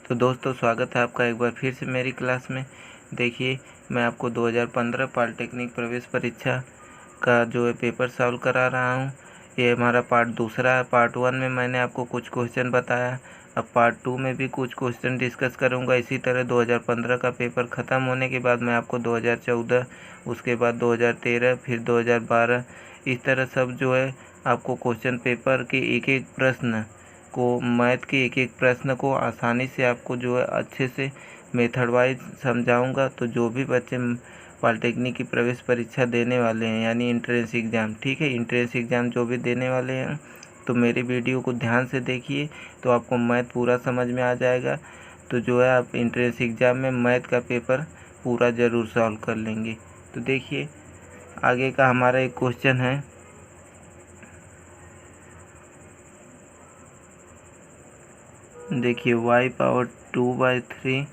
तो दोस्तों स्वागत है आपका एक बार फिर से मेरी क्लास में। देखिए मैं आपको 2015 पॉलिटेक्निक प्रवेश परीक्षा का जो है पेपर सॉल्व करा रहा हूँ। ये हमारा पार्ट दूसरा है। पार्ट 1 में मैंने आपको कुछ क्वेश्चन बताया, अब पार्ट 2 में भी कुछ क्वेश्चन डिस्कस करूँगा। इसी तरह 2015 का पेपर ख़त्म होने के बाद मैं आपको 2014, उसके बाद 2013, फिर 2012, इस तरह सब जो है आपको क्वेश्चन पेपर के एक एक प्रश्न को, मैथ के एक एक प्रश्न को आसानी से आपको जो है अच्छे से मेथड वाइज समझाऊंगा। तो जो भी बच्चे पॉलिटेक्निक की प्रवेश परीक्षा देने वाले हैं यानी एंट्रेंस एग्ज़ाम, ठीक है, एंट्रेंस एग्ज़ाम जो भी देने वाले हैं तो मेरी वीडियो को ध्यान से देखिए तो आपको मैथ पूरा समझ में आ जाएगा। तो जो है आप एंट्रेंस एग्ज़ाम में मैथ का पेपर पूरा ज़रूर सॉल्व कर लेंगे। तो देखिए आगे का हमारा एक क्वेश्चन है। देखिए y/2/3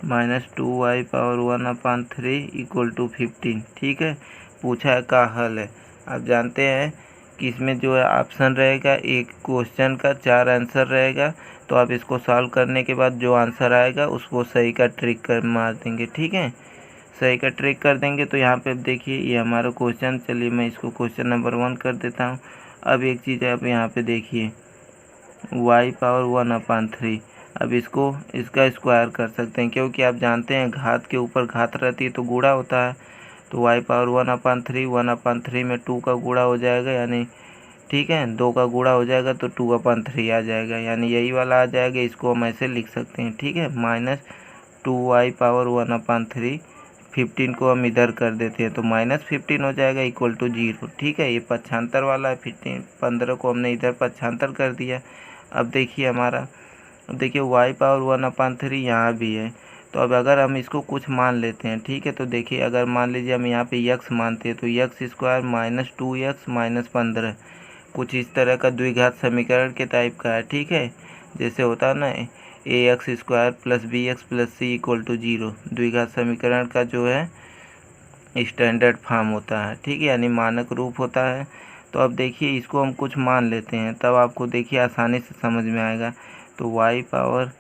minus 2y/1/3 equal to 15, ठीक है। पूछा है का हल है। आप जानते हैं कि इसमें जो है ऑप्शन रहेगा, एक क्वेश्चन का 4 आंसर रहेगा। तो आप इसको सॉल्व करने के बाद जो आंसर आएगा उसको सही का ट्रिक कर मार देंगे, ठीक है, सही का ट्रिक कर देंगे। तो यहाँ पे देखिए ये हमारा क्वेश्चन, चलिए मैं इसको क्वेश्चन नंबर 1 कर देता हूँ। अब एक चीज़ आप यहाँ पे देखिए y/1/3, अब इसका स्क्वायर कर सकते हैं क्योंकि आप जानते हैं घात के ऊपर घात रहती है तो गुणा होता है। तो y/1/3, 1/3 में 2 का गुणा हो जाएगा, यानी ठीक है 2 का गुणा हो जाएगा तो 2/3 आ जाएगा, यानी यही वाला आ जाएगा। इसको हम ऐसे लिख सकते हैं, ठीक है, माइनस 2y/1/3। 15 को हम इधर कर देते हैं तो -15 हो जाएगा इक्वल टू 0, ठीक है। ये पक्षांतर वाला है, 15 को हमने इधर पक्षांतर कर दिया। अब देखिए हमारा, देखिए y/1/3 यहाँ भी है। तो अब अगर हम इसको कुछ मान लेते हैं, ठीक है, तो देखिए अगर मान लीजिए हम यहाँ पे x मानते हैं तो x² माइनस 2x माइनस 15 कुछ इस तरह का द्विघात समीकरण के टाइप का है, ठीक है। जैसे होता है ना ax² plus bx plus c equal to 0, द्विघात समीकरण का जो है स्टैंडर्ड फॉर्म होता है, ठीक है, यानी मानक रूप होता है। तो अब देखिए इसको हम कुछ मान लेते हैं तब आपको देखिए आसानी से समझ में आएगा। तो y पावर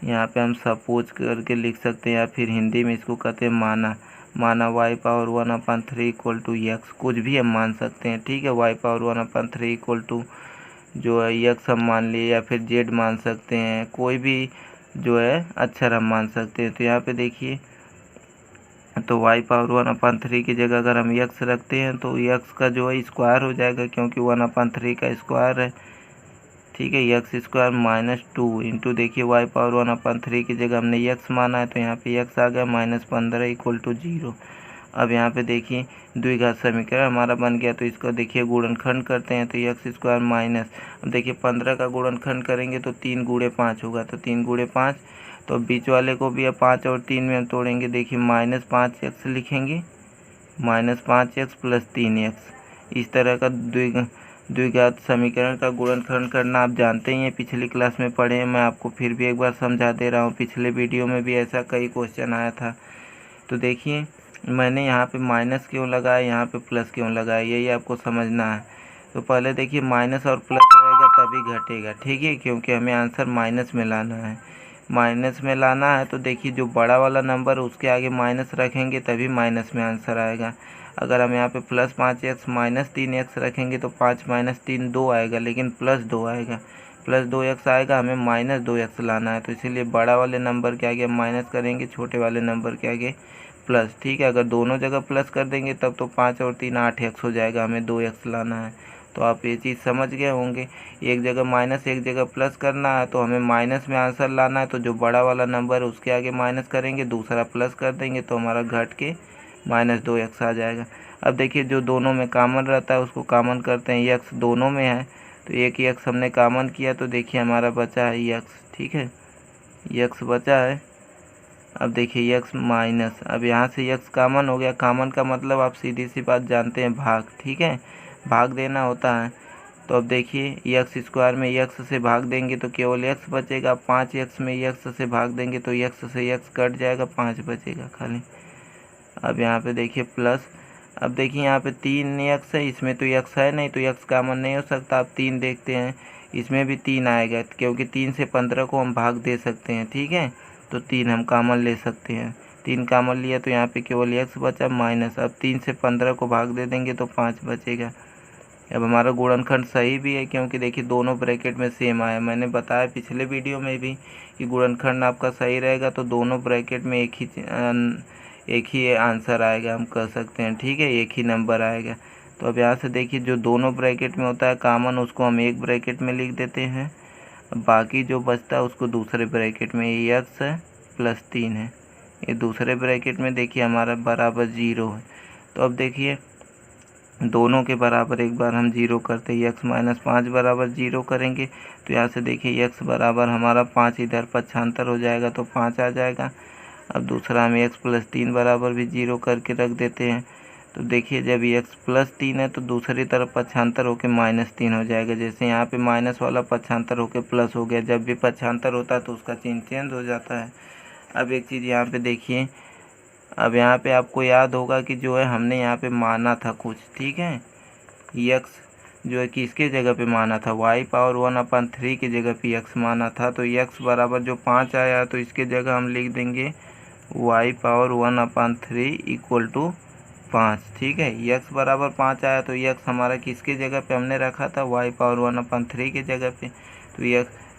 यहाँ पे हम सपोज करके लिख सकते हैं या फिर हिंदी में इसको कहते हैं माना y/1/3 इक्वल टू x, कुछ भी हम मान सकते हैं, ठीक है। y/1/3 इक्वल टू जो है x हम मान लिए या फिर z मान सकते हैं, कोई भी जो है अक्षर हम मान सकते हैं। तो यहाँ पे देखिए तो y/1/3 की जगह अगर हम x रखते हैं तो x का जो है स्क्वायर हो जाएगा क्योंकि 1/3 का स्क्वायर है, ठीक है। x² माइनस 2 इंटू देखिए y/1/3 की जगह हमने x माना है तो यहाँ पे x आ गया -15 इक्वल टू 0। अब यहाँ पे देखिए द्विघात समीकरण हमारा बन गया। तो इसको देखिए गुणनखंड करते हैं तो x² माइनस, अब देखिए 15 का गुणनखंड करेंगे तो 3 गुणे 5 होगा, तो 3 गुणे 5, तो बीच वाले को भी अब 5 और 3 में हम तोड़ेंगे, देखिए -5x लिखेंगे, -5x प्लस 3x। इस तरह का द्विघात समीकरण का गुणनखंड करना आप जानते ही हैं, पिछली क्लास में पढ़े हैं, मैं आपको फिर भी एक बार समझा दे रहा हूँ। पिछले वीडियो में भी ऐसा कई क्वेश्चन आया था। तो देखिए मैंने यहाँ पे माइनस क्यों लगाया, यहाँ पे प्लस क्यों लगाया, यही आपको समझना है। तो पहले देखिए माइनस और प्लस रहेगा तभी घटेगा, ठीक है, क्योंकि हमें आंसर माइनस में लाना है। माइनस में लाना है तो देखिए जो बड़ा वाला नंबर उसके आगे माइनस रखेंगे तभी माइनस में आंसर आएगा। अगर हम यहाँ पे प्लस 5x माइनस 3x रखेंगे तो 5 माइनस 3 2 आएगा, लेकिन प्लस 2 आएगा, प्लस 2x आएगा, हमें माइनस 2x लाना है। तो इसीलिए बड़ा वाले नंबर के आगे माइनस करेंगे, छोटे वाले नंबर के आगे प्लस, ठीक है। अगर दोनों जगह प्लस कर देंगे तब तो 5 और 3 8x हो जाएगा, हमें 2x लाना है। तो आप ये चीज़ समझ गए होंगे, एक जगह माइनस एक जगह प्लस करना है तो हमें माइनस में आंसर लाना है। तो जो बड़ा वाला नंबर है उसके आगे माइनस करेंगे, दूसरा प्लस कर देंगे तो हमारा घट के -2x आ जाएगा। अब देखिए जो दोनों में कॉमन रहता है उसको कॉमन करते हैं, x दोनों में है तो एक x हमने कॉमन किया तो देखिए हमारा बचा है x, ठीक है, x बचा है। अब देखिए x माइनस, अब यहाँ से x कॉमन हो गया, कॉमन का मतलब आप सीधी सी बात जानते हैं भाग, ठीक है, भाग देना होता है। तो अब देखिए x² में x से भाग देंगे तो केवल x बचेगा, 5x में x से भाग देंगे तो x से x कट जाएगा, 5 बचेगा खाली। अब यहाँ पे देखिए प्लस, अब देखिए यहाँ पे 3x है, इसमें तो x है नहीं तो x कॉमन नहीं हो सकता। आप 3 देखते हैं, इसमें भी 3 आएगा, क्योंकि 3 से 15 को हम भाग दे सकते हैं, ठीक है। तो 3 हम कॉमन ले सकते हैं, 3 कॉमन लिया तो यहाँ पे केवल x बचा माइनस। अब 3 से 15 को भाग दे देंगे तो 5 बचेगा। अब हमारा गुणनखंड सही भी है, क्योंकि देखिए दोनों ब्रैकेट में सेम आया। मैंने बताया पिछले वीडियो में भी कि गुणनखंड आपका सही रहेगा तो दोनों ब्रैकेट में एक ही आंसर आएगा, हम कह सकते हैं, ठीक है, एक ही नंबर आएगा। तो अब यहाँ से देखिए जो दोनों ब्रैकेट में होता है कॉमन, उसको हम एक ब्रैकेट में लिख देते हैं। बाकी जो बचता है उसको दूसरे ब्रैकेट में, ये x है प्लस 3 है, ये दूसरे ब्रैकेट में देखिए हमारा बराबर 0 है। तो अब देखिए दोनों के बराबर एक बार हम 0 करते हैं, x माइनस 5 बराबर 0 करेंगे तो यहाँ से देखिए x बराबर हमारा 5 इधर पक्षांतर हो जाएगा तो 5 आ जाएगा। अब दूसरा हम x प्लस 3 बराबर भी 0 करके रख देते हैं। तो देखिए जब x प्लस 3 है तो दूसरी तरफ पक्षांतर होकर माइनस 3 हो जाएगा। जैसे यहाँ पे माइनस वाला पक्षांतर होकर प्लस हो गया, जब भी पक्षांतर होता है तो उसका चिन्ह चेंज हो जाता है। अब एक चीज़ यहाँ पे देखिए, अब यहाँ पे आपको याद होगा कि जो है हमने यहाँ पे माना था कुछ, ठीक है, x जो है कि इसके जगह पे माना था, y पावर 1/3 की जगह पे x माना था। तो x बराबर जो 5 आया तो इसके जगह हम लिख देंगे y पावर 1/3 इक्वल टू 5, ठीक है। x बराबर 5 आया तो x हमारा किसके जगह पे हमने रखा था, y पावर 1/3 के जगह पे। तो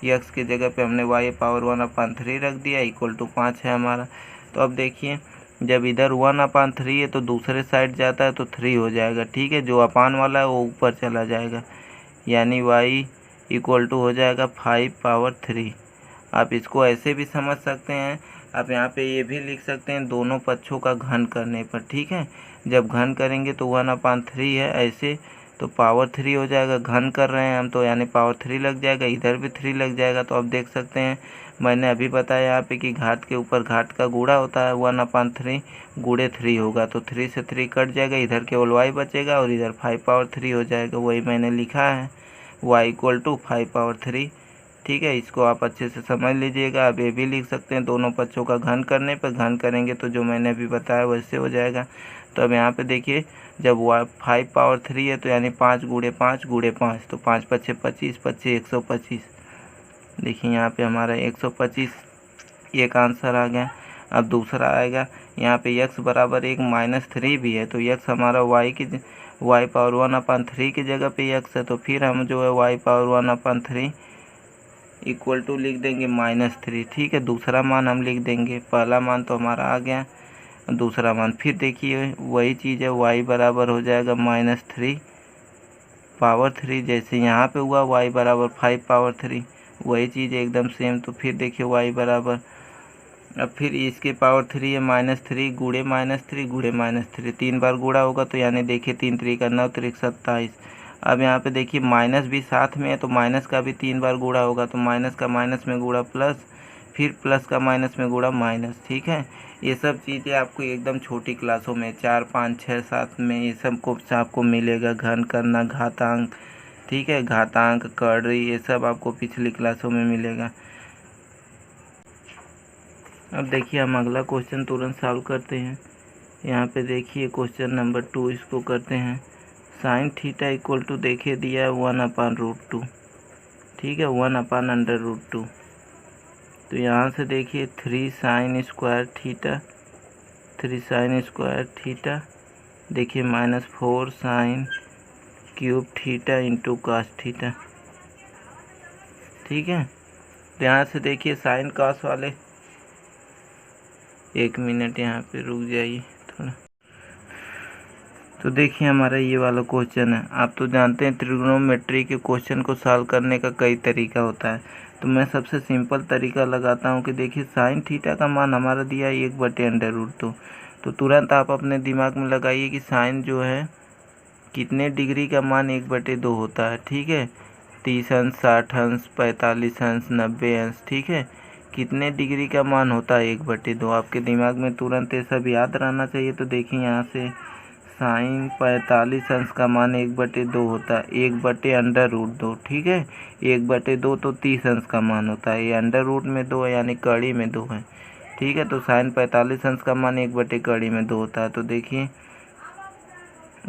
x के जगह पे हमने y पावर 1/3 रख दिया, इक्वल टू 5 है हमारा। तो अब देखिए जब इधर 1/3 है तो दूसरे साइड जाता है तो 3 हो जाएगा, ठीक है। जो अपान वाला है वो ऊपर चला जाएगा, यानी y इक्वल टू हो जाएगा 5/3। आप इसको ऐसे भी समझ सकते हैं, आप यहाँ पे ये भी लिख सकते हैं दोनों पक्षों का घन करने पर, ठीक है। जब घन करेंगे तो 1/3 है ऐसे तो पावर 3 हो जाएगा, घन कर रहे हैं हम तो यानी पावर 3 लग जाएगा, इधर भी 3 लग जाएगा। तो आप देख सकते हैं मैंने अभी बताया यहाँ पे कि घात के ऊपर घात का गुणा होता है, 1/3 गुणे 3 होगा तो 3 से 3 कट जाएगा, इधर केवल y बचेगा और इधर 5/3 हो जाएगा। वही मैंने लिखा है y इक्वल टू 5/3, ठीक है। इसको आप अच्छे से समझ लीजिएगा। आप ये भी लिख सकते हैं दोनों पक्षों का घन करने पर, घन करेंगे तो जो मैंने अभी बताया वैसे हो जाएगा। तो अब यहाँ पे देखिए जब 5/3 है तो यानी 5 गुणे 5 गुणे 5 तो 5 पच्छे 25, पच्छे 125। देखिए यहाँ पे हमारा 125 एक आंसर आ गया। अब दूसरा आएगा यहाँ पे x बराबर 1 -3 भी है तो x हमारा y पावर 1/3 की जगह पे x है, तो फिर हम जो है y पावर 1/3 इक्वल टू लिख देंगे -3, ठीक है। दूसरा मान हम लिख देंगे, पहला मान तो हमारा आ गया, दूसरा मान फिर देखिए वही चीज़ है, y बराबर हो जाएगा -3/3, जैसे यहाँ पे हुआ y बराबर 5/3, वही चीज़ एकदम सेम। तो फिर देखिए y बराबर, अब फिर इसके पावर 3 है -3 गुणे -3 गुणे -3, 3 बार गुणा होगा तो यानी देखिए 3 3 का 9 3 27। अब यहाँ पे देखिए माइनस भी साथ में है तो माइनस का भी 3 बार गुणा होगा, तो माइनस का माइनस में गुणा प्लस, फिर प्लस का माइनस में गुणा माइनस, ठीक है। ये सब चीज़ें आपको एकदम छोटी क्लासों में 4 5 6 7 में ये सब को आपको मिलेगा, घन करना, घातांक, ठीक है, घातांक, कड़ी, ये सब आपको पिछली क्लासों में मिलेगा। अब देखिए हम अगला क्वेश्चन तुरंत सॉल्व करते हैं। यहाँ पे देखिए क्वेश्चन नंबर 2 इसको करते हैं। साइन थीटा इक्वल टू देखिए दिया है 1/√2, ठीक है, 1/√2। तो यहाँ से देखिए 3 sin स्क्वायर थीटा देखिए -4 sin cube theta into cos theta, ठीक है। तो यहाँ से देखिए साइन कास वाले, एक मिनट यहाँ पे रुक जाइए थोड़ा। तो देखिए हमारा ये वाला क्वेश्चन है। आप तो जानते हैं ट्रिग्नोमेट्री के क्वेश्चन को सॉल्व करने का कई तरीका होता है, तो मैं सबसे सिंपल तरीका लगाता हूँ कि देखिए साइन थीटा का मान हमारा दिया है 1/√2, तो तुरंत आप अपने दिमाग में लगाइए कि साइन जो है कितने डिग्री का मान 1/2 होता है, ठीक है, 30 अंश, 60 अंश, 45 अंश, 90 अंश, ठीक है, कितने डिग्री का मान होता है 1/2। आपके दिमाग में तुरंत ये सब याद रहना चाहिए। तो देखिए यहाँ से साइन 45 अंश का मान 1/2 होता है, 1/√2, ठीक है, 1/2 तो 30 अंश का मान होता है, ये अंडर रूट में 2 है यानी कड़ी में 2 है, ठीक है। तो साइन 45 अंश का मान 1/कड़ी में 2 होता है। तो देखिए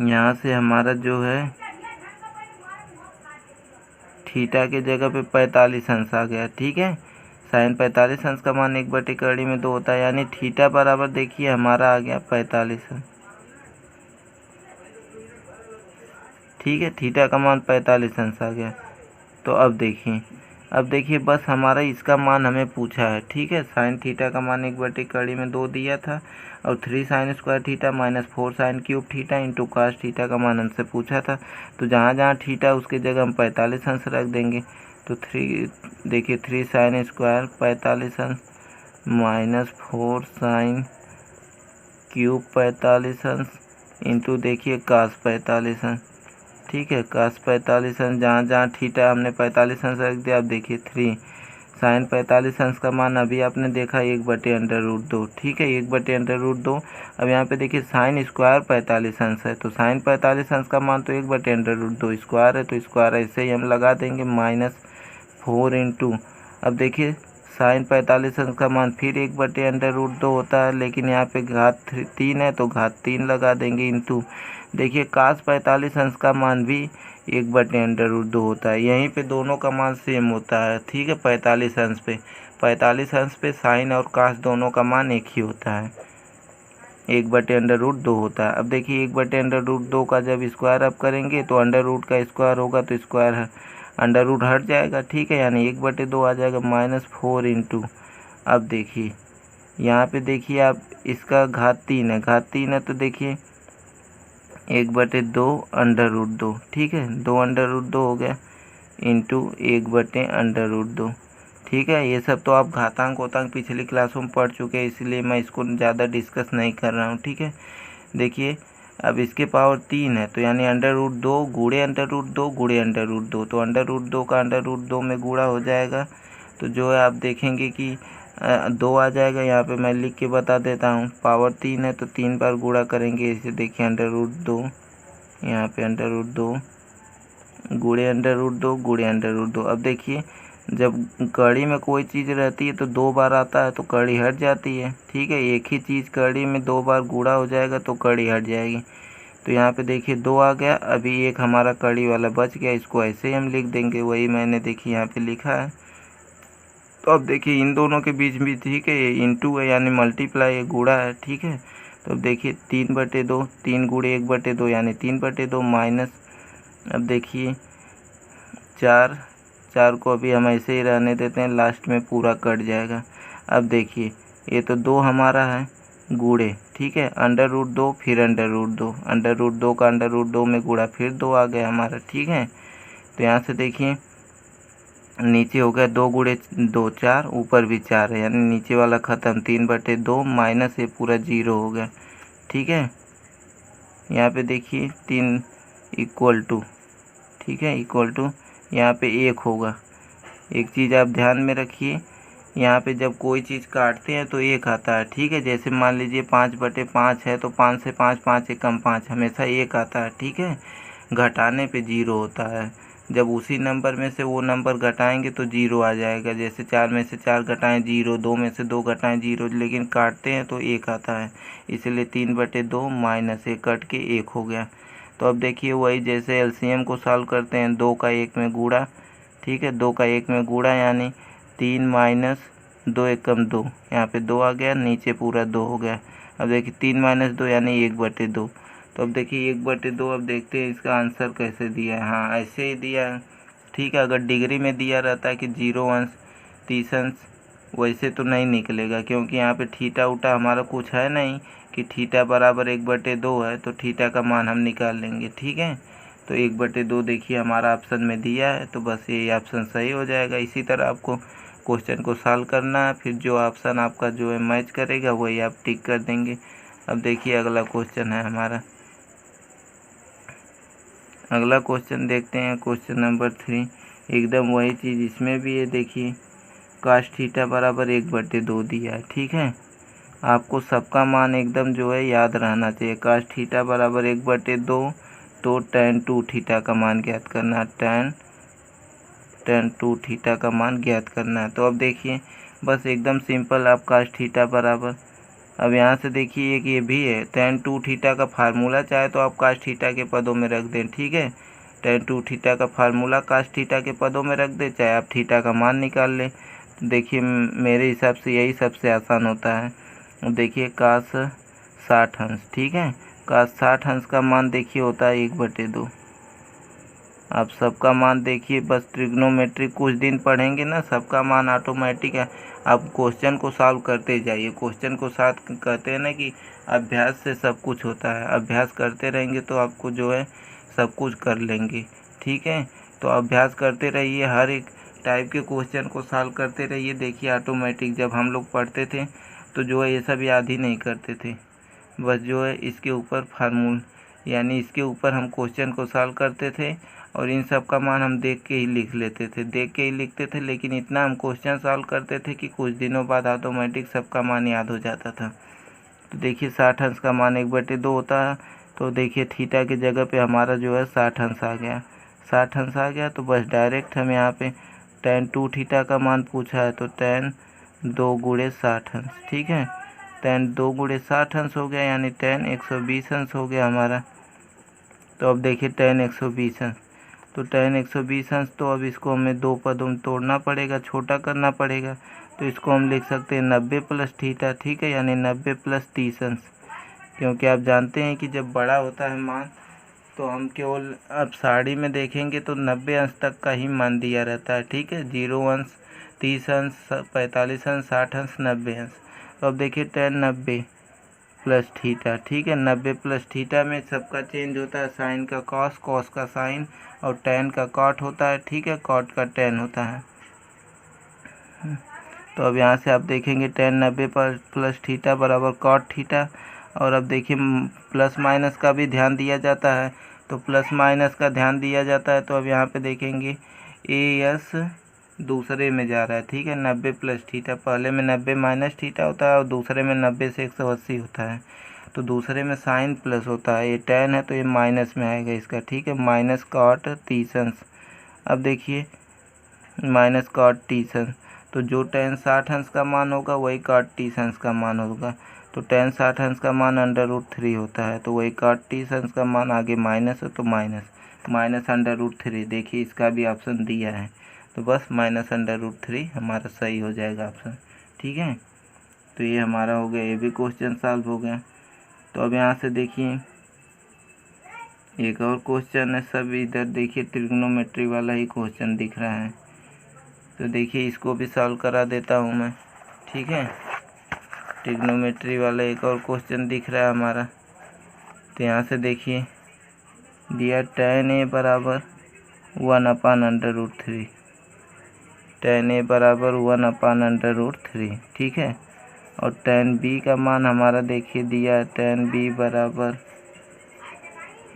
यहाँ से हमारा जो है, थीटा के जगह पे 45 अंश आ गया, ठीक है। साइन 45 अंश का मान 1/2 होता है, यानी थीटा बराबर देखिए हमारा आ गया 45 अंश, ठीक है। थीटा का मान 45 अंश आ गया। तो अब देखिए बस हमारा इसका मान हमें पूछा है, ठीक है। साइन थीटा का मान 1/2 दिया था और 3 sine square theta minus 4 sine cube theta into cos theta का मान हमसे पूछा था। तो जहाँ जहाँ थीटा उसके जगह हम 45 अंश रख देंगे। तो 3 साइन स्क्वायर 45 अंश माइनस 4 साइन क्यूब 45 अंश इंटू देखिए कास 45 अंश, ठीक है। कास 45 अंश जहाँ जहाँ थीटा हमने 45 अंश रख दिया। अब देखिए 3 साइन 45 अंश का मान अभी आपने देखा 1/√2, ठीक है। 1/√2। अब यहाँ पे देखिए साइन स्क्वायर 45 अंश है, तो साइन 45 अंश का मान तो 1/√2 स्क्वायर है, तो स्क्वायर ऐसे ही हम लगा देंगे -4 इंटू। अब देखिए साइन 45 अंश का मान फिर 1/√2 होता है, लेकिन यहाँ पे घात 3 है तो घात 3 लगा देंगे इंटू। देखिए कास 45 अंश का मान भी 1/√2 होता है, यहीं पे दोनों का मान सेम होता है, ठीक है। 45 अंश पे साइन और कास दोनों का मान एक ही होता है, 1/√2 होता है। अब देखिए 1/√2 का जब स्क्वायर अप करेंगे तो अंडर रूट का स्क्वायर होगा, तो स्क्वायर है अंडर रूट हट जाएगा, ठीक है। यानी 1/2 आ जाएगा -4 इंटू। अब देखिए यहाँ पे देखिए आप इसका घात 3 है, तो देखिए 1/2 ठीक है। 2 हो गया इंटू 1/√2, ठीक है। ये सब तो आप घातांक पिछली क्लासों में पढ़ चुके हैं, इसलिए मैं इसको ज़्यादा डिस्कस नहीं कर रहा हूँ, ठीक है। देखिए अब इसके पावर 3 है, तो यानी √2 गुणे √2 गुणे √2, तो √2 का √2 में गुणा हो जाएगा, तो जो है आप देखेंगे कि 2 आ जाएगा। यहाँ पे मैं लिख के बता देता हूँ, पावर 3 है तो 3 बार गुणा करेंगे, इसे देखिए √2, यहाँ पे √2 गुणे √2 गुणे √2। अब देखिए जब कड़ी में कोई चीज़ रहती है तो 2 बार आता है तो कड़ी हट जाती है, ठीक है। एक ही चीज़ कड़ी में 2 बार गुणा हो जाएगा तो कड़ी हट जाएगी। तो यहाँ पे देखिए 2 आ गया, अभी एक हमारा कड़ी वाला बच गया, इसको ऐसे ही हम लिख देंगे, वही मैंने देखिए यहाँ पे लिखा है। तो अब देखिए इन दोनों के बीच भी, ठीक है, ये इंटू है यानी मल्टीप्लाई, ये गुणा है, ठीक है। तो अब देखिए 3/2, 3 गुणे 1/2 यानी 3/2 माइनस। अब देखिए 4 को अभी हम ऐसे ही रहने देते हैं, लास्ट में पूरा कट जाएगा। अब देखिए ये तो 2 हमारा है गुणे, ठीक है, √2 फिर √2, √2 का √2 में गुणा फिर 2 आ गया हमारा, ठीक है। तो यहाँ से देखिए नीचे हो गया 2 गुणे 2 4, ऊपर भी 4 है, यानी नीचे वाला ख़त्म, 3/2 माइनस ये पूरा 0 हो गया, ठीक है। यहाँ पे देखिए 3 इक्वल टू, ठीक है, इक्वल टू यहाँ पे 1 होगा। एक चीज़ आप ध्यान में रखिए, यहाँ पे जब कोई चीज़ काटते हैं तो 1 आता है, ठीक है। जैसे मान लीजिए 5/5 है तो 5 से 5 5 एकम 5 हमेशा 1 आता है, ठीक है। घटाने पे 0 होता है, जब उसी नंबर में से वो नंबर घटाएंगे तो 0 आ जाएगा। जैसे 4 में से 4 घटाएं 0, 2 में से 2 घटाएं 0, लेकिन काटते हैं तो 1 आता है, इसलिए 3/2 माइनस 1 कट के 1 हो गया। तो अब देखिए वही जैसे एलसीएम को सॉल्व करते हैं, 2 का 1 में गुणा, ठीक है, 2 का 1 में गुणा यानी 3 माइनस 2 एकम 2, यहाँ पे 2 आ गया, नीचे पूरा 2 हो गया। अब देखिए 3 माइनस 2 यानी 1/2। तो अब देखिए 1/2, अब देखते हैं इसका आंसर कैसे दिया है। हाँ ऐसे ही दिया है, ठीक है। अगर डिग्री में दिया रहता है कि 0 अंश 30 अंश, वैसे तो नहीं निकलेगा, क्योंकि यहाँ पे थीटा उटा हमारा कुछ है नहीं कि थीटा बराबर 1/2 है, तो थीटा का मान हम निकाल लेंगे, ठीक है। तो 1/2 देखिए हमारा ऑप्शन में दिया है, तो बस ये ऑप्शन सही हो जाएगा। इसी तरह आपको क्वेश्चन को सॉल्व करना है, फिर जो ऑप्शन आपका जो है मैच करेगा वही आप टिक कर देंगे। अब देखिए अगला क्वेश्चन है हमारा, अगला क्वेश्चन देखते हैं, क्वेश्चन नंबर 3। एकदम वही चीज़ इसमें भी है, देखिए काश थीटा बराबर 1/2 दिया है, ठीक है। आपको सबका मान एकदम जो है याद रहना चाहिए। काश थीटा बराबर 1/2, तो tan 2 थीटा का मान ज्ञात करना है, tan 2 थीटा का मान ज्ञात करना है। तो अब देखिए बस एकदम सिंपल, आप काश थीटा बराबर, अब यहाँ से देखिए एक ये भी है tan 2 थीटा का फार्मूला, चाहे तो आप काश थीटा के पदों में रख दें, ठीक है। tan 2 थीटा का फार्मूला cos थीटा के पदों में रख दे, चाहे आप थीटा का मान निकाल ले। तो देखिए मेरे हिसाब से यही सबसे आसान होता है। देखिए cos 60 अंश, ठीक है, cos 60 अंश का मान देखिए होता है 1/2। आप सबका मान देखिए, बस ट्रिग्नोमेट्री कुछ दिन पढ़ेंगे ना, सबका मान ऑटोमेटिक है। आप क्वेश्चन को सॉल्व करते जाइए। क्वेश्चन को साथ कहते हैं ना कि अभ्यास से सब कुछ होता है। अभ्यास करते रहेंगे तो आपको जो है सब कुछ कर लेंगे, ठीक है। तो अभ्यास करते रहिए, हर एक टाइप के क्वेश्चन को सॉल्व करते रहिए। देखिए ऑटोमेटिक जब हम लोग पढ़ते थे तो जो है ये सब याद ही नहीं करते थे, बस जो है इसके ऊपर फार्मूल यानी इसके ऊपर हम क्वेश्चन को सॉल्व करते थे और इन सब का मान हम देख के ही लिख लेते थे, देख के ही लिखते थे। लेकिन इतना हम क्वेश्चन सॉल्व करते थे कि कुछ दिनों बाद ऑटोमेटिक सबका मान याद हो जाता था। तो देखिए 60 अंश का मान 1/2 होता है। तो देखिए थीटा की जगह पे हमारा जो है 60 अंश आ गया, 60 अंश आ गया। तो बस डायरेक्ट हम यहाँ पे tan 2 थीटा का मान पूछा है तो tan 2 गुणे 60 अंश, ठीक है, tan 2 गुणे 60 अंश हो गया, यानी tan 120 अंश हो गया हमारा। तो अब देखिए tan 120 अंश, तो tan 120 अंश, तो अब इसको हमें दो पदों में तोड़ना पड़ेगा, छोटा करना पड़ेगा। तो इसको हम लिख सकते हैं 90 प्लस थीटा, ठीक है, यानी 90 प्लस 30 अंश। क्योंकि आप जानते हैं कि जब बड़ा होता है मान तो हम केवल अब साड़ी में देखेंगे तो 90 अंश तक का ही मान दिया रहता है, ठीक है, 0 अंश, 30 अंश, 45 अंश, 60 अंश, 90 अंश। तो अब देखिए tan 90 प्लस थीटा, ठीक है, 90 प्लस थीटा में सबका चेंज होता है, साइन का कॉस, कॉस का साइन और टैन का कॉट होता है, ठीक है, कॉट का टैन होता है। तो अब यहाँ से आप देखेंगे tan 90 पर प्लस थीटा बराबर कॉट थीटा। और अब देखिए प्लस माइनस का भी ध्यान दिया जाता है, तो प्लस माइनस का ध्यान दिया जाता है। तो अब यहाँ पे देखेंगे AS दूसरे में जा रहा है, ठीक है, 90 प्लस थीटा, पहले में 90 माइनस थीटा होता है और दूसरे में 90 से 180 होता है। तो दूसरे में साइन प्लस होता है, ये टैन है तो ये माइनस में आएगा इसका, ठीक है, माइनस कॉट 30 अंश। अब देखिए माइनस कॉट 30 अंश, तो जो tan 60 अंश का मान होगा वही cot 30 अंश का मान होगा। तो tan 60 अंश का मान √3 होता है, तो वही cot 30 अंश का मान आगे माइनस है, तो माइनस √3। देखिए इसका भी ऑप्शन दिया है, तो बस माइनस √3 हमारा सही हो जाएगा ऑप्शन, ठीक है। तो ये हमारा हो गया, ये भी क्वेश्चन सॉल्व हो गया। तो अब यहाँ से देखिए एक और क्वेश्चन है, सब इधर देखिए ट्रिग्नोमेट्री वाला ही क्वेश्चन दिख रहा है। तो देखिए इसको भी सॉल्व करा देता हूँ मैं, ठीक है। ट्रिग्नोमेट्री वाला एक और क्वेश्चन दिख रहा है हमारा। तो यहाँ से देखिए दिया tan a बराबर 1/√3, tan a बराबर 1/√3, ठीक है। और tan b का मान हमारा देखिए दिया है tan b बराबर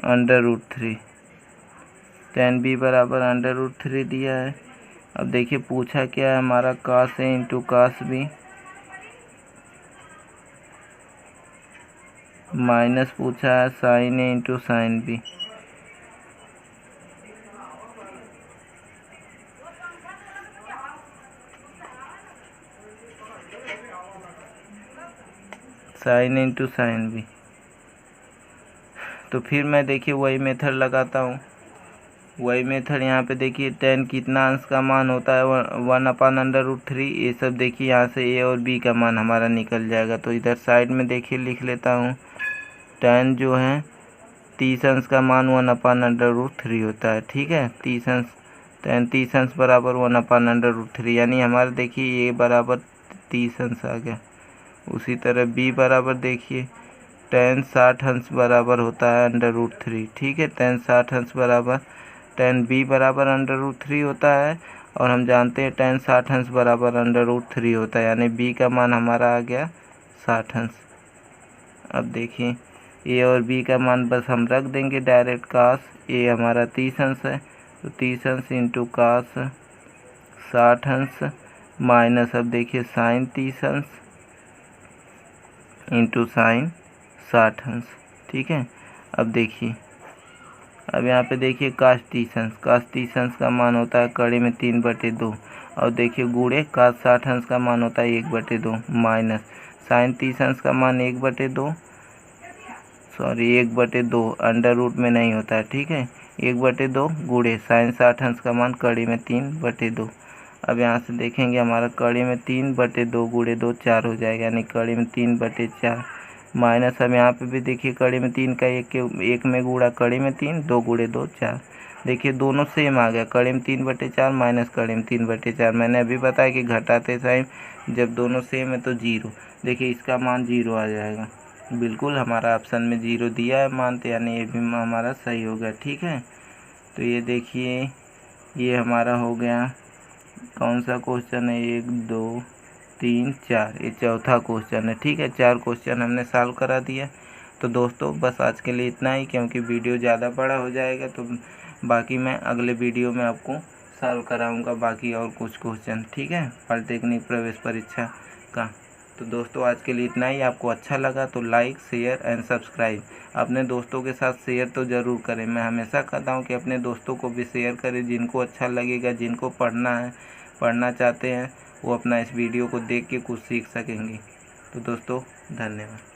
√3, tan b बराबर √3 दिया है। अब देखिए पूछा क्या है हमारा, cos a into cos b, minus पूछा है sin a into sin b। sin a into sin b। तो फिर मैं देखिए वही मेथड लगाता हूँ, वही मेथड। यहाँ पे देखिए tan कितना अंश का मान होता है 1/√3, ये सब देखिए यहाँ से a और b का मान हमारा निकल जाएगा। तो इधर साइड में देखिए लिख लेता हूँ, tan जो है 30 अंश का मान 1/√3 होता है, ठीक है, 30 अंश, tan 30 अंश बराबर 1/√3, यानी हमारा देखिए a बराबर 30 अंश आ गया। उसी तरह b बराबर देखिए tan 60 अंश बराबर होता है √3, ठीक है, tan 60 अंश बराबर tan b बराबर √3 होता है। और हम जानते हैं tan 60 अंश बराबर √3 होता है, यानी b का मान हमारा आ गया 60 अंश। अब देखिए a और b का मान बस हम रख देंगे डायरेक्ट, cos a हमारा 30 अंश है, तो 30 अंश इंटू cos 60 अंश माइनस, अब देखिए sin 30 अंश इंटू sin 60 अंश, ठीक है। अब देखिए अब यहाँ पे देखिए cos 30 अंश, cos 30 अंश का मान होता है कड़ी में 3/2, और देखिए गुणे cos 60 अंश का मान होता है 1/2, माइनस sin 30 अंश का मान 1/2, 1/2 अंडर रूट में नहीं होता है, ठीक है, 1/2 गुणे साइन 60 अंश का मान कड़ी में 3/2। अब यहाँ से देखेंगे हमारा कड़ी में 3/2 गुणे 2 4 हो जाएगा, यानी कड़ी में 3/4 माइनस। अब यहाँ पे भी देखिए कड़ी में 3 का एक में गुणा कड़ी में 3, 2 गुणे 2 4। देखिए दोनों सेम आ गया, कड़ी में 3/4 माइनस कड़ी में 3/4। मैंने अभी बताया कि घटाते टाइम जब दोनों सेम है तो 0। देखिए इसका मान 0 आ जाएगा। बिल्कुल हमारा ऑप्शन में 0 दिया है मान, तो यानी ये भी हमारा सही हो गया। ठीक है, तो ये देखिए ये हमारा हो गया, कौन सा क्वेश्चन है, 1 2 3 4, ये चौथा क्वेश्चन है। ठीक है, 4 क्वेश्चन हमने सॉल्व करा दिया। तो दोस्तों बस आज के लिए इतना ही, क्योंकि वीडियो ज़्यादा बड़ा हो जाएगा तो बाकी मैं अगले वीडियो में आपको सॉल्व कराऊंगा बाकी और कुछ क्वेश्चन। ठीक है, पॉलिटेक्निक प्रवेश परीक्षा का। तो दोस्तों आज के लिए इतना ही। आपको अच्छा लगा तो लाइक शेयर एंड सब्सक्राइब। अपने दोस्तों के साथ शेयर तो ज़रूर करें। मैं हमेशा कहता हूँ कि अपने दोस्तों को भी शेयर करें, जिनको अच्छा लगेगा, जिनको पढ़ना चाहते हैं वो अपना इस वीडियो को देख के कुछ सीख सकेंगे। तो दोस्तों धन्यवाद।